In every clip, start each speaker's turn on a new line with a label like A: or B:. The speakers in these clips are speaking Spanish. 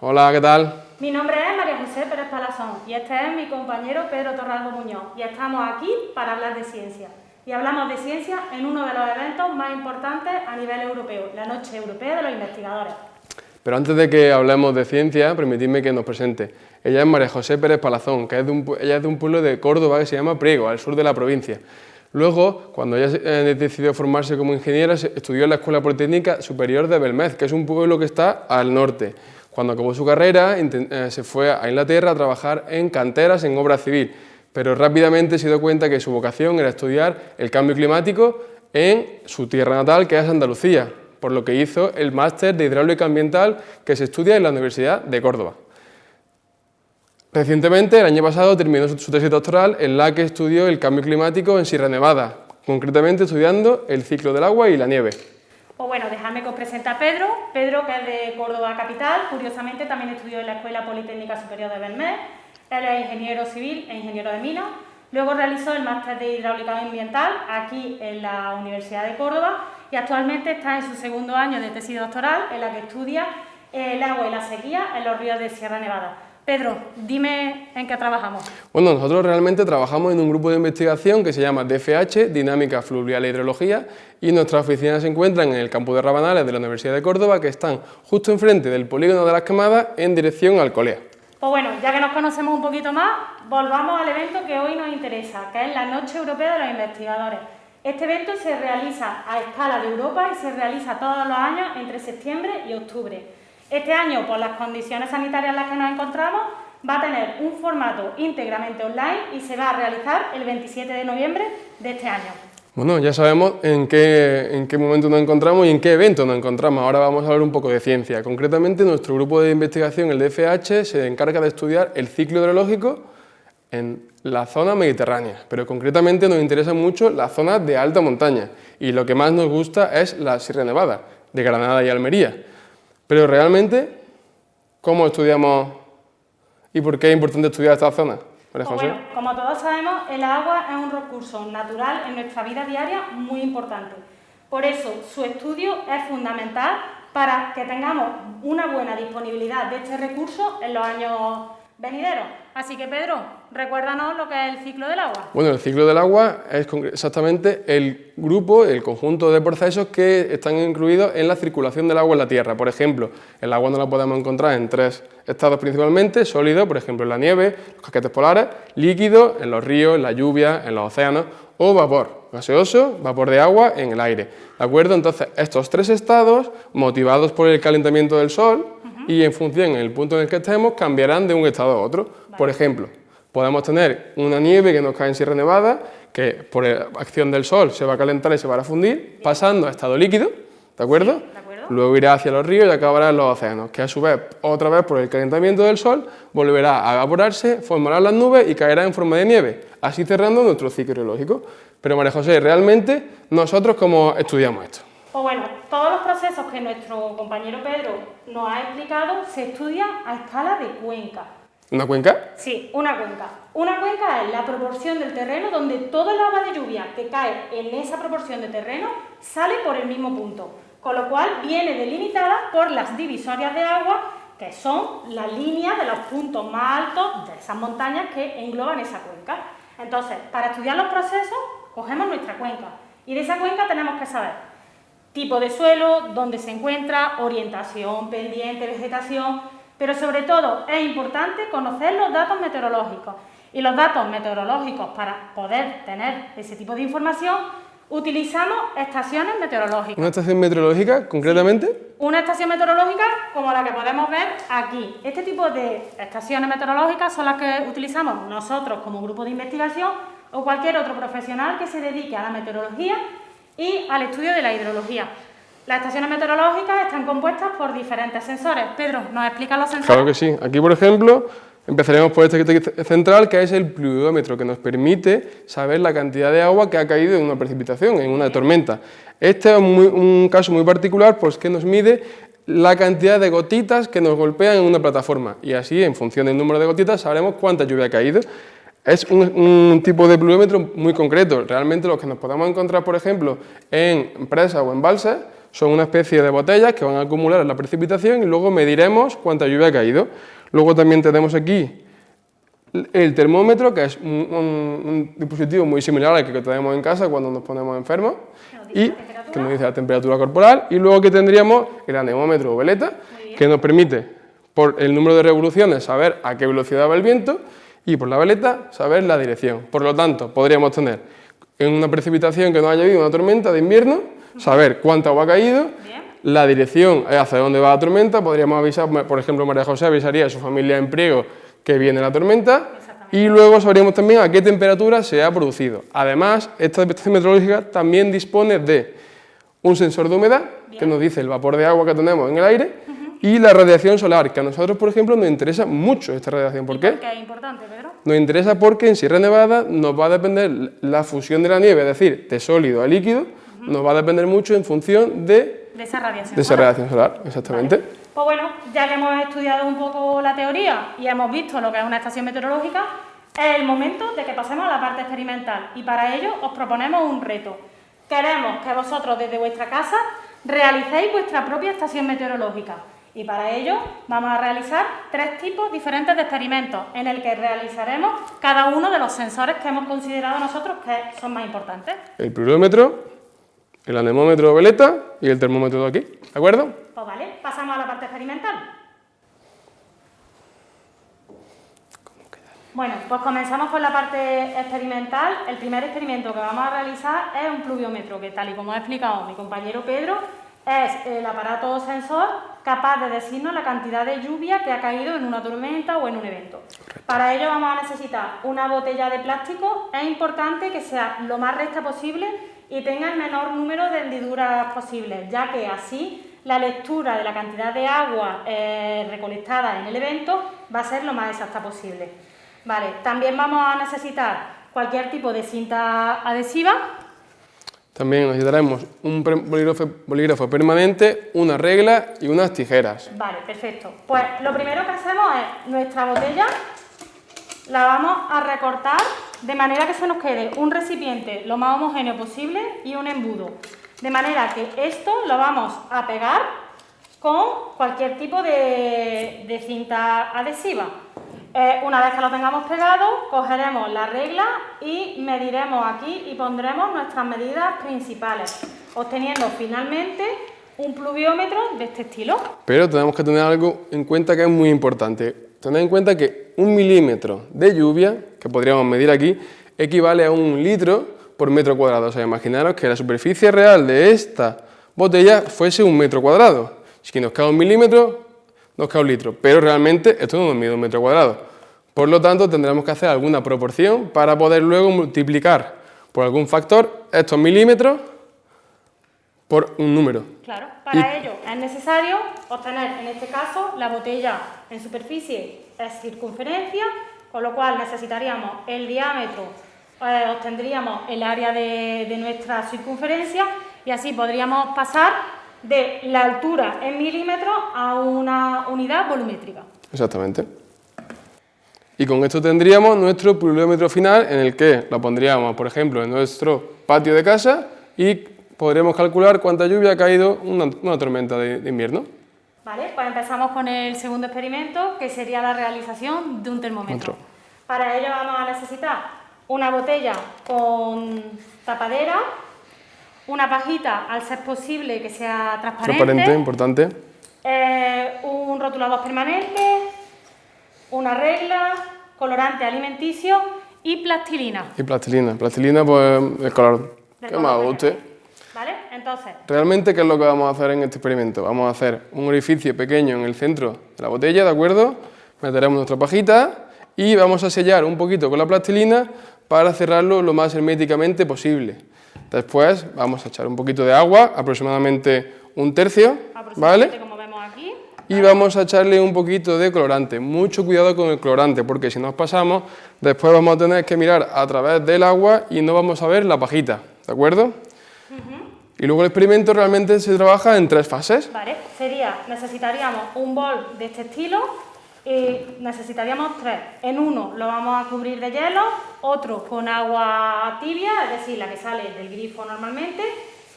A: Hola, ¿qué tal?
B: Mi nombre es María José Pérez Palazón y este es mi compañero Pedro Torralbo Muñoz y estamos aquí para hablar de ciencia. Y hablamos de ciencia en uno de los eventos más importantes a nivel europeo, la Noche Europea de los Investigadores.
A: Pero antes de que hablemos de ciencia, permitidme que nos presente. Ella es María José Pérez Palazón, que ella es de un pueblo de Córdoba que se llama Priego, al sur de la provincia. Luego, cuando ella decidió formarse como ingeniera, estudió en la Escuela Politécnica Superior de Belmez, que es un pueblo que está al norte. Cuando acabó su carrera, se fue a Inglaterra a trabajar en canteras en obra civil, pero rápidamente se dio cuenta que su vocación era estudiar el cambio climático en su tierra natal, que es Andalucía, por lo que hizo el máster de hidráulica ambiental que se estudia en la Universidad de Córdoba. Recientemente, el año pasado, terminó su tesis doctoral en la que estudió el cambio climático en Sierra Nevada, concretamente estudiando el ciclo del agua y la nieve.
B: Pues bueno, dejadme que os presente a Pedro. Pedro, que es de Córdoba capital, curiosamente también estudió en la Escuela Politécnica Superior de Belmez. Él es ingeniero civil e ingeniero de minas. Luego realizó el máster de hidráulica ambiental aquí en la Universidad de Córdoba y actualmente está en su segundo año de tesis doctoral en la que estudia el agua y la sequía en los ríos de Sierra Nevada. Pedro, dime en qué trabajamos.
A: Bueno, nosotros realmente trabajamos en un grupo de investigación que se llama DFH, Dinámica Fluvial e Hidrología, y nuestras oficinas se encuentran en el campus de Rabanales de la Universidad de Córdoba, que están justo enfrente del polígono de Las Quemadas en dirección a Alcolea.
B: Pues bueno, ya que nos conocemos un poquito más, volvamos al evento que hoy nos interesa, que es la Noche Europea de los Investigadores. Este evento se realiza a escala de Europa y se realiza todos los años entre septiembre y octubre. Este año, por las condiciones sanitarias en las que nos encontramos, va a tener un formato íntegramente online y se va a realizar el 27 de noviembre de este año.
A: Bueno, ya sabemos en qué momento nos encontramos y en qué evento nos encontramos. Ahora vamos a hablar un poco de ciencia. Concretamente, nuestro grupo de investigación, el DFH, se encarga de estudiar el ciclo hidrológico en la zona mediterránea, pero concretamente nos interesa mucho la zona de alta montaña y lo que más nos gusta es la Sierra Nevada, de Granada y Almería. Pero realmente, ¿cómo estudiamos y por qué es importante estudiar esta zona?
B: Pues bueno, como todos sabemos, el agua es un recurso natural en nuestra vida diaria muy importante. Por eso, su estudio es fundamental para que tengamos una buena disponibilidad de este recurso en los años venideros. Así que, Pedro, recuérdanos lo que es el ciclo del agua.
A: Bueno, el ciclo del agua es exactamente el grupo, el conjunto de procesos que están incluidos en la circulación del agua en la Tierra. Por ejemplo, el agua no la podemos encontrar en tres estados principalmente: sólido, por ejemplo en la nieve, los casquetes polares; líquido, en los ríos, en la lluvia, en los océanos; o vapor, gaseoso, vapor de agua en el aire. ¿De acuerdo? Entonces, estos tres estados, motivados por el calentamiento del Sol, y en función del punto en el que estemos, cambiarán de un estado a otro. Vale. Por ejemplo, podemos tener una nieve que nos cae en Sierra Nevada, que por acción del Sol se va a calentar y se va a fundir, pasando a estado líquido, ¿de acuerdo?
B: Sí, ¿de acuerdo?
A: Luego irá hacia los ríos y acabará en los océanos, que a su vez, otra vez por el calentamiento del Sol, volverá a evaporarse, formará las nubes y caerá en forma de nieve, así cerrando nuestro ciclo hidrológico. Pero María José, ¿realmente nosotros cómo estudiamos esto?
B: Pues bueno, todos los procesos que nuestro compañero Pedro nos ha explicado se estudian a escala de cuenca.
A: ¿Una cuenca?
B: Sí, una cuenca. Una cuenca es la proporción del terreno donde todo el agua de lluvia que cae en esa proporción de terreno sale por el mismo punto, con lo cual viene delimitada por las divisorias de agua, que son las líneas de los puntos más altos de esas montañas que engloban esa cuenca. Entonces, para estudiar los procesos, cogemos nuestra cuenca y de esa cuenca tenemos que saber tipo de suelo, dónde se encuentra, orientación, pendiente, vegetación, pero sobre todo es importante conocer los datos meteorológicos. Y los datos meteorológicos, para poder tener ese tipo de información, utilizamos estaciones meteorológicas.
A: ¿Una estación meteorológica, concretamente?
B: Sí, una estación meteorológica como la que podemos ver aquí. Este tipo de estaciones meteorológicas son las que utilizamos nosotros como grupo de investigación o cualquier otro profesional que se dedique a la meteorología y al estudio de la hidrología. Las estaciones meteorológicas están compuestas por diferentes sensores. Pedro, ¿nos explica los sensores?
A: Claro que sí. Aquí, por ejemplo, Empezaremos por este central, que es el pluviómetro, que nos permite saber la cantidad de agua que ha caído en una precipitación, en una tormenta. Este es un caso muy particular, pues que nos mide la cantidad de gotitas que nos golpean en una plataforma, y así, en función del número de gotitas, sabremos cuánta lluvia ha caído. Es un tipo de pluviómetro muy concreto. Realmente los que nos podemos encontrar, por ejemplo, en presas o embalses, son una especie de botellas que van a acumular la precipitación y luego mediremos cuánta lluvia ha caído. Luego también tenemos aquí el termómetro, que es un dispositivo muy similar al que tenemos en casa cuando nos ponemos enfermos, y que nos dice la temperatura corporal. Y luego que tendríamos el anemómetro o veleta, que nos permite, por el número de revoluciones, saber a qué velocidad va el viento, y por la veleta, saber la dirección. Por lo tanto, podríamos tener en una precipitación que nos haya habido una tormenta de invierno, saber cuánta agua ha caído, la dirección hacia dónde va la tormenta. Podríamos avisar, por ejemplo, María José avisaría a su familia en Priego que viene la tormenta, y luego sabríamos también a qué temperatura se ha producido. Además, esta estación meteorológica también dispone de un sensor de humedad, que nos dice el vapor de agua que tenemos en el aire, y la radiación solar, que a nosotros, por ejemplo, nos interesa mucho esta radiación. ¿Por qué?
B: ¿Por qué es importante, Pedro?
A: Nos interesa porque en Sierra Nevada nos va a depender la fusión de la nieve, es decir, de sólido a líquido, nos va a depender mucho en función de esa radiación solar, exactamente.
B: Vale. Pues bueno, ya que hemos estudiado un poco la teoría y hemos visto lo que es una estación meteorológica, es el momento de que pasemos a la parte experimental, y para ello os proponemos un reto. Queremos que vosotros desde vuestra casa realicéis vuestra propia estación meteorológica, y para ello vamos a realizar 3 tipos diferentes de experimentos en el que realizaremos cada uno de los sensores que hemos considerado nosotros que son más importantes.
A: El pluviómetro, el anemómetro o veleta y el termómetro de aquí, ¿de acuerdo?
B: Pues vale, pasamos a la parte experimental. Bueno, pues comenzamos con la parte experimental. El primer experimento que vamos a realizar es un pluviómetro, que tal y como ha explicado mi compañero Pedro, es el aparato sensor capaz de decirnos la cantidad de lluvia que ha caído en una tormenta o en un evento. Correcto. Para ello vamos a necesitar una botella de plástico. Es importante que sea lo más recta posible y tenga el menor número de hendiduras posibles, ya que así la lectura de la cantidad de agua recolectada en el evento va a ser lo más exacta posible. Vale, también vamos a necesitar cualquier tipo de cinta adhesiva.
A: También necesitaremos un bolígrafo permanente, una regla y unas tijeras.
B: Vale, perfecto. Pues lo primero que hacemos es nuestra botella, la vamos a recortar de manera que se nos quede un recipiente lo más homogéneo posible y un embudo. De manera que esto lo vamos a pegar con cualquier tipo de cinta adhesiva. Una vez que lo tengamos pegado, cogeremos la regla y mediremos aquí y pondremos nuestras medidas principales, obteniendo finalmente un pluviómetro de este estilo. Pero tenemos que tener algo en cuenta que es muy importante. Tened en cuenta que 1 milímetro de lluvia, que podríamos medir aquí, equivale a 1 litro por metro cuadrado. O sea, imaginaros que la superficie real de esta botella fuese 1 metro cuadrado. Si nos cae 1 milímetro, nos cae 1 litro, pero realmente esto no nos mide 1 metro cuadrado. Por lo tanto, tendremos que hacer alguna proporción para poder luego multiplicar por algún factor estos milímetros por un número. Claro, para ello es necesario obtener, en este caso, la botella en superficie es circunferencia, con lo cual necesitaríamos el diámetro, obtendríamos el área de nuestra circunferencia, y así podríamos pasar de la altura en milímetros a una unidad volumétrica. Exactamente. Y con esto tendríamos nuestro pluviómetro final, en el que lo pondríamos, por ejemplo, en nuestro patio de casa, y podríamos calcular cuánta lluvia ha caído una tormenta de invierno. Vale, pues empezamos con el segundo experimento, que sería la realización de un termómetro. Para ello vamos a necesitar una botella con tapadera, una pajita, al ser posible, que sea transparente, importante, un rotulador permanente, una regla, colorante alimenticio y plastilina. Plastilina pues el color que más guste. ¿Vale? Entonces, realmente, ¿qué es lo que vamos a hacer en este experimento? Vamos a hacer un orificio pequeño en el centro de la botella, ¿de acuerdo? Meteremos nuestra pajita y vamos a sellar un poquito con la plastilina para cerrarlo lo más herméticamente posible. Después vamos a echar un poquito de agua, aproximadamente 1/3, ¿vale? Como vemos aquí.
A: y vamos a echarle un poquito de colorante. Mucho cuidado con el colorante, porque si nos pasamos, después vamos a tener que mirar a través del agua y no vamos a ver la pajita, ¿de acuerdo? Y luego el experimento realmente se trabaja en 3 fases.
B: Vale, necesitaríamos un bol de este estilo, necesitaríamos 3. En uno lo vamos a cubrir de hielo, otro con agua tibia, es decir, la que sale del grifo normalmente,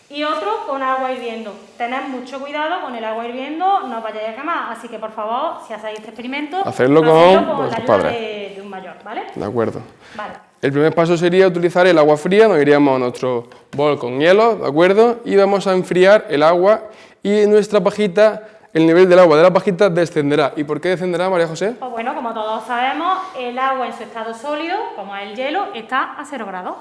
B: y otro con agua hirviendo. Tened mucho cuidado con el agua hirviendo, no os vayáis a quemar, así que por favor, si hacéis este experimento,
A: hacerlo con
B: la
A: vuestros
B: ayuda
A: padres.
B: de un mayor, ¿vale?
A: De acuerdo.
B: Vale.
A: El primer paso sería utilizar el agua fría, nos iríamos a nuestro bol con hielo, ¿de acuerdo? Y vamos a enfriar el agua y en nuestra pajita, el nivel del agua de la pajita descenderá. ¿Y por qué descenderá, María José?
B: Pues bueno, como todos sabemos, el agua en su estado sólido, como es el hielo, está a 0 grados.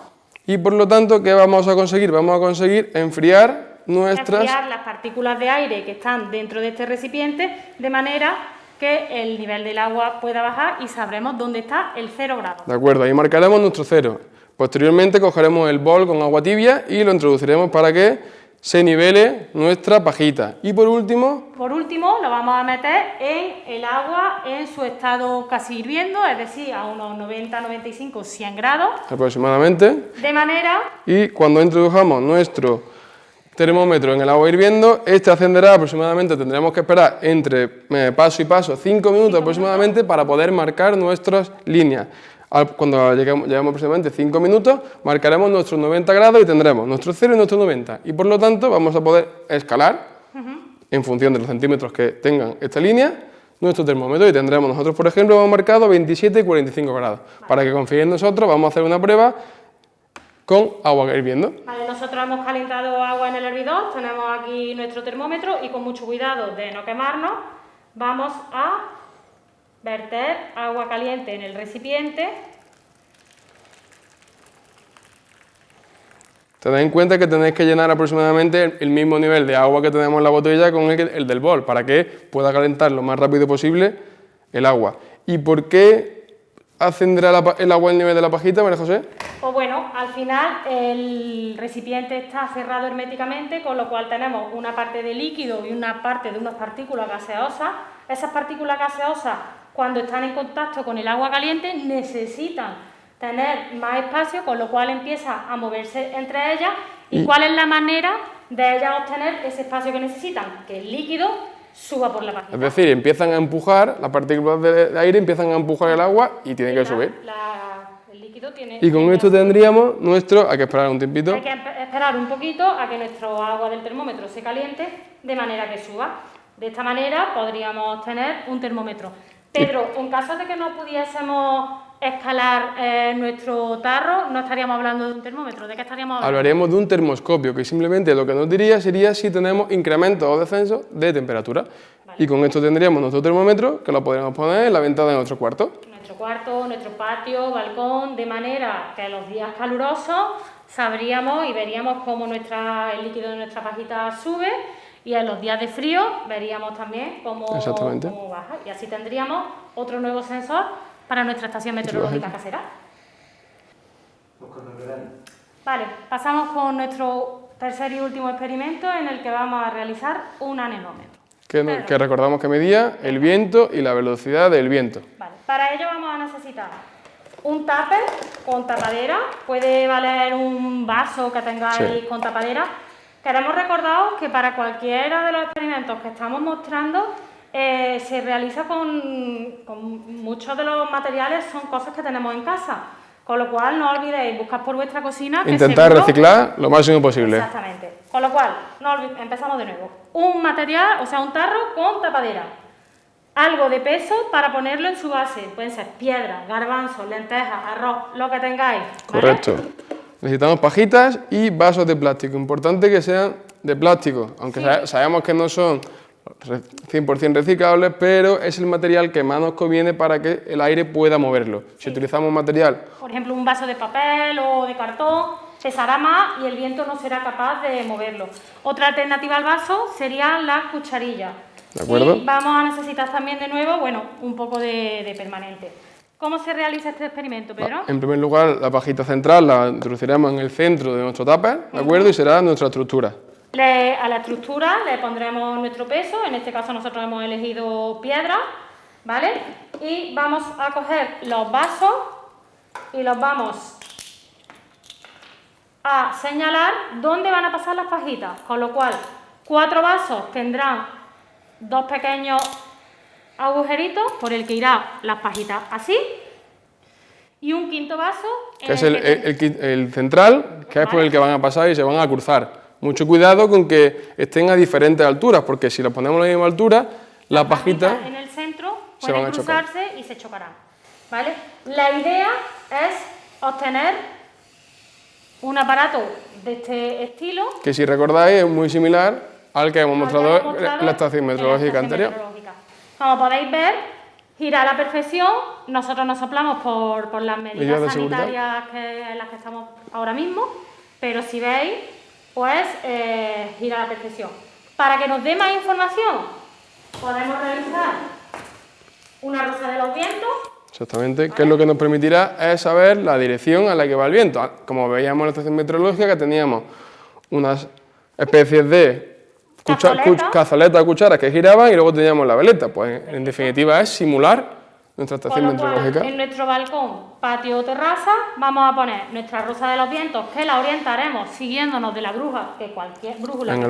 A: Y por lo tanto, ¿qué vamos a conseguir? Vamos a conseguir enfriar
B: las partículas de aire que están dentro de este recipiente, de manera que el nivel del agua pueda bajar y sabremos dónde está el 0 grados.
A: De acuerdo, ahí marcaremos nuestro 0. Posteriormente cogeremos el bol con agua tibia y lo introduciremos para que se nivele nuestra pajita. Y por último...
B: Por último, lo vamos a meter en el agua en su estado casi hirviendo, es decir, a unos 90, 95, 100 grados.
A: Aproximadamente.
B: De manera...
A: Y cuando introdujamos nuestro termómetro en el agua hirviendo, este ascenderá aproximadamente, tendremos que esperar entre paso y paso 5 minutos aproximadamente para poder marcar nuestras líneas. Cuando lleguemos aproximadamente 5 minutos, marcaremos nuestros 90 grados y tendremos nuestro 0 y nuestro 90. Y por lo tanto vamos a poder escalar, en función de los centímetros que tengan esta línea, nuestro termómetro y tendremos nosotros, por ejemplo, hemos marcado 27 y 45 grados. Para que confíen en nosotros, vamos a hacer una prueba con agua hirviendo.
B: Vale, nosotros hemos calentado agua en el hervidor, tenemos aquí nuestro termómetro y con mucho cuidado de no quemarnos, vamos a verter agua caliente en el recipiente.
A: Tened en cuenta que tenéis que llenar aproximadamente el mismo nivel de agua que tenemos en la botella con el del bol, para que pueda calentar lo más rápido posible el agua. ¿Y por qué ascenderá el agua al nivel de la pajita, María José?
B: Pues bueno, al final el recipiente está cerrado herméticamente, con lo cual tenemos una parte de líquido y una parte de unas partículas gaseosas. Esas partículas gaseosas, cuando están en contacto con el agua caliente, necesitan tener más espacio, con lo cual empieza a moverse entre ellas. ¿Y cuál es la manera de ellas obtener ese espacio que necesitan? Que el líquido suba por la pajita.
A: Es decir, empiezan a empujar, las partículas de aire empiezan a empujar el agua y tiene que subir.
B: El líquido tiene...
A: Y con esto tendríamos nuestro... Hay que esperar un tiempito.
B: Hay que esperar un poquito a que nuestro agua del termómetro se caliente, de manera que suba. De esta manera podríamos tener un termómetro. Pedro, en caso de que no pudiésemos escalar nuestro tarro, no estaríamos hablando de un termómetro. ¿De qué estaríamos hablando?
A: Hablaríamos de un termoscopio, que simplemente lo que nos diría sería si tenemos incrementos o descensos de temperatura. Vale. Y con esto tendríamos nuestro termómetro, que lo podríamos poner en la ventana de nuestro cuarto.
B: Nuestro cuarto, nuestro patio, balcón, de manera que en los días calurosos sabríamos y veríamos cómo el líquido de nuestra pajita sube, y en los días de frío veríamos también cómo baja. Y así tendríamos otro nuevo sensor para nuestra estación meteorológica casera. Vale, pasamos con nuestro tercer y último experimento, en el que vamos a realizar un anemómetro.
A: Que recordamos que medía el viento y la velocidad del viento.
B: Vale, para ello vamos a necesitar un tupper con tapadera, puede valer un vaso que tengáis con tapadera. Queremos recordaros que para cualquiera de los experimentos que estamos mostrando se realiza con muchos de los materiales, son cosas que tenemos en casa, con lo cual no olvidéis buscar por vuestra cocina.
A: Intentar reciclar lo máximo posible.
B: Exactamente. Con lo cual, empezamos de nuevo. Un material, o sea, un tarro con tapadera. Algo de peso para ponerlo en su base. Pueden ser piedras, garbanzos, lentejas, arroz, lo que tengáis. ¿Vale?
A: Correcto. Necesitamos pajitas y vasos de plástico. Importante que sean de plástico, aunque sabemos que no son 100% reciclables, pero es el material que más nos conviene para que el aire pueda moverlo. Si utilizamos material...
B: Por ejemplo, un vaso de papel o de cartón pesará más y el viento no será capaz de moverlo. Otra alternativa al vaso serían las cucharillas.
A: ¿De acuerdo?
B: Y vamos a necesitar también de nuevo, un poco de permanente. ¿Cómo se realiza este experimento, Pedro?
A: En primer lugar, la pajita central la introduciremos en el centro de nuestro tupper, ¿de acuerdo? Y será nuestra estructura.
B: A la estructura le pondremos nuestro peso, en este caso nosotros hemos elegido piedra, ¿vale? Y vamos a coger los vasos y los vamos a señalar dónde van a pasar las pajitas, con lo cual 4 vasos tendrán 2 pequeños agujeritos por el que irán las pajitas así, y un quinto vaso
A: que es el central, que es por el que van a pasar y se van a cruzar. Mucho cuidado con que estén a diferentes alturas, porque si los ponemos a la misma altura, las pajitas
B: en el centro
A: se van
B: pueden
A: a chocar.
B: cruzarse y se chocarán, ¿vale? La idea es obtener un aparato de este estilo,
A: que si recordáis es muy similar al que hemos mostrado en la estación meteorológica anterior.
B: Como podéis ver, gira a la perfección. Nosotros nos soplamos por las medidas sanitarias en las que estamos ahora mismo, pero si veis, pues gira a la perfección. Para que nos dé más información, podemos realizar una rosa de los vientos.
A: Exactamente, que es lo que nos permitirá es saber la dirección a la que va el viento. Como veíamos en la estación meteorológica, que teníamos unas especies de cazoletas o cucharas que giraban y luego teníamos la veleta. Pues en definitiva es simular nuestra estación meteorológica.
B: En nuestro balcón, patio o terraza, vamos a poner nuestra rosa de los vientos, que la orientaremos siguiéndonos de la brújula que cualquier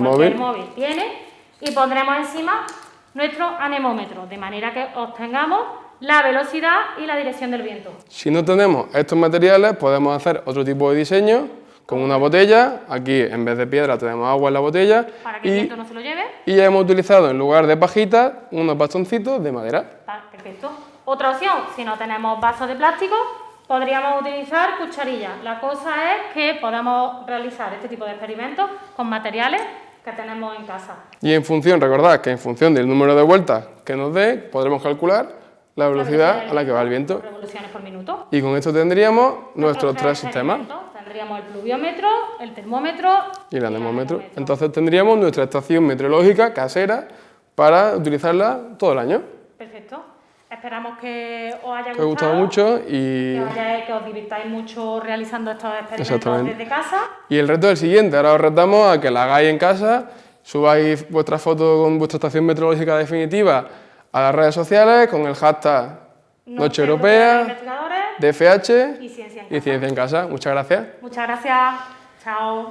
B: móvil tiene, y pondremos encima nuestro anemómetro, de manera que obtengamos la velocidad y la dirección del viento.
A: Si no tenemos estos materiales, podemos hacer otro tipo de diseño con una botella. Aquí, en vez de piedra, tenemos agua en la botella.
B: Para que el viento no se lo lleve.
A: Y hemos utilizado, en lugar de pajitas, unos bastoncitos de madera.
B: Perfecto. Otra opción, si no tenemos vasos de plástico, podríamos utilizar cucharillas. La cosa es que podamos realizar este tipo de experimentos con materiales que tenemos en casa.
A: Y en función, recordad que en función del número de vueltas que nos dé, podremos calcular la velocidad a la que va el viento.
B: Revoluciones por minuto.
A: Y con esto tendríamos nuestros 3 sistemas.
B: Tendríamos el pluviómetro, el termómetro
A: y el anemómetro. Entonces tendríamos nuestra estación meteorológica casera para utilizarla todo el año.
B: Perfecto. Esperamos que os haya
A: gustado mucho y
B: que os divirtáis mucho realizando estos experimentos desde casa.
A: Y el reto es el siguiente. Ahora os retamos a que la hagáis en casa, subáis vuestra foto con vuestra estación meteorológica definitiva a las redes sociales con el hashtag Noche Europea, DFH y Ciencia en Casa. Muchas gracias.
B: Muchas gracias. Chao.